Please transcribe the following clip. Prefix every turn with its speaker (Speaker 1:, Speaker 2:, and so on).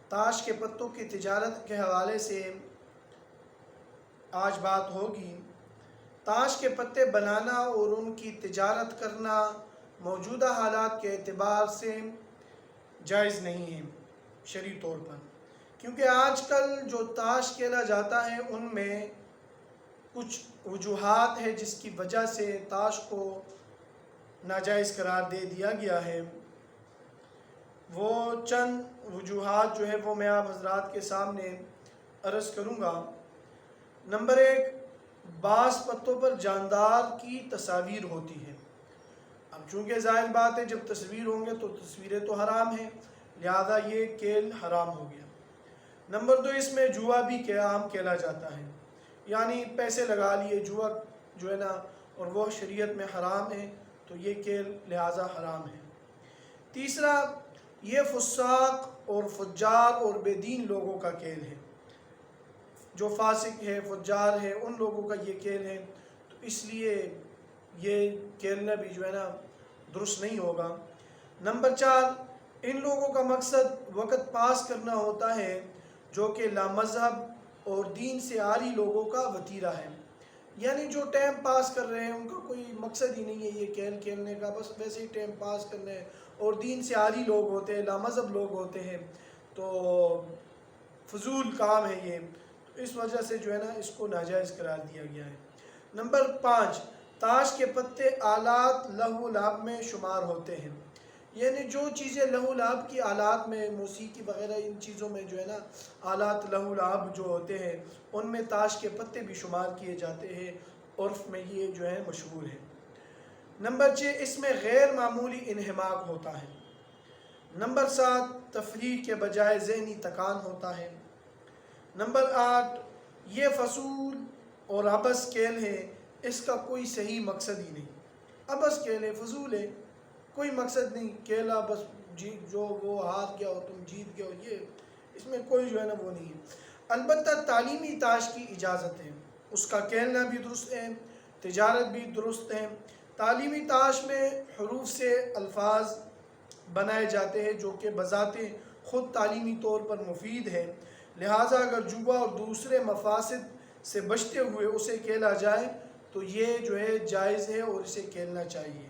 Speaker 1: تاش کے پتوں کی تجارت کے حوالے سے آج بات ہوگی۔ تاش کے پتے بنانا اور ان کی تجارت کرنا موجودہ حالات کے اعتبار سے جائز نہیں ہے شرعی طور پر، کیونکہ آج کل جو تاش کھیلا جاتا ہے ان میں کچھ وجوہات ہے جس کی وجہ سے تاش کو ناجائز قرار دے دیا گیا ہے۔ وہ چند وجوہات جو ہے وہ میں آپ حضرات کے سامنے عرض کروں گا۔ نمبر 1، بعض پتوں پر جاندار کی تصاویر ہوتی ہے۔ اب چونکہ ظاہر بات ہے جب تصویر ہوں گے تو تصویریں تو حرام ہیں، لہذا یہ کھیل حرام ہو گیا۔ نمبر 2، اس میں جوا بھی عام کھیلا جاتا ہے، یعنی پیسے لگا لیے، جوا جو ہے نا، اور وہ شریعت میں حرام ہے تو یہ کھیل لہذا حرام ہے۔ تیسرا، یہ فساق اور فجار اور بے دین لوگوں کا کھیل ہے، جو فاسق ہے فجار ہے ان لوگوں کا یہ کھیل ہے، تو اس لیے یہ کھیلنا بھی جو ہے نا درست نہیں ہوگا۔ نمبر 4، ان لوگوں کا مقصد وقت پاس کرنا ہوتا ہے جو کہ لامذہب اور دین سے عاری لوگوں کا وتیرہ ہے، یعنی جو ٹائم پاس کر رہے ہیں ان کا کوئی مقصد ہی نہیں ہے یہ کھیل کھیلنے کا، بس ویسے ہی ٹائم پاس کرنا ہے، اور دین سے عاری لوگ ہوتے ہیں، لامذہب لوگ ہوتے ہیں، تو فضول کام ہے یہ، تو اس وجہ سے جو ہے نا اس کو ناجائز قرار دیا گیا ہے۔ نمبر 5، تاش کے پتے آلات لہو و لعب میں شمار ہوتے ہیں، یعنی جو چیزیں لہو و لعب کی آلات میں، موسیقی وغیرہ ان چیزوں میں جو ہے نا آلات لہو و لعب جو ہوتے ہیں ان میں تاش کے پتے بھی شمار کیے جاتے ہیں، عرف میں یہ جو ہے مشہور ہے۔ نمبر 6، اس میں غیر معمولی انہماک ہوتا ہے۔ نمبر 7، تفریح کے بجائے ذہنی تکان ہوتا ہے۔ نمبر 8، یہ فضول اور عبث کھیل ہے، اس کا کوئی صحیح مقصد ہی نہیں، عبث کھیل ہے، فضول ہے، کوئی مقصد نہیں، کھیلا بس جو وہ ہار گیا ہو تم جیت گئے ہو، یہ اس میں کوئی جو ہے نا وہ نہیں ہے۔ البتہ تعلیمی تاش کی اجازت ہے، اس کا کھیلنا بھی درست ہے، تجارت بھی درست ہے۔ تعلیمی تاش میں حروف سے الفاظ بنائے جاتے ہیں جو کہ بذات خود تعلیمی طور پر مفید ہے، لہٰذا اگر جوا اور دوسرے مفاسد سے بچتے ہوئے اسے کھیلا جائے تو یہ جو ہے جائز ہے اور اسے کھیلنا چاہیے۔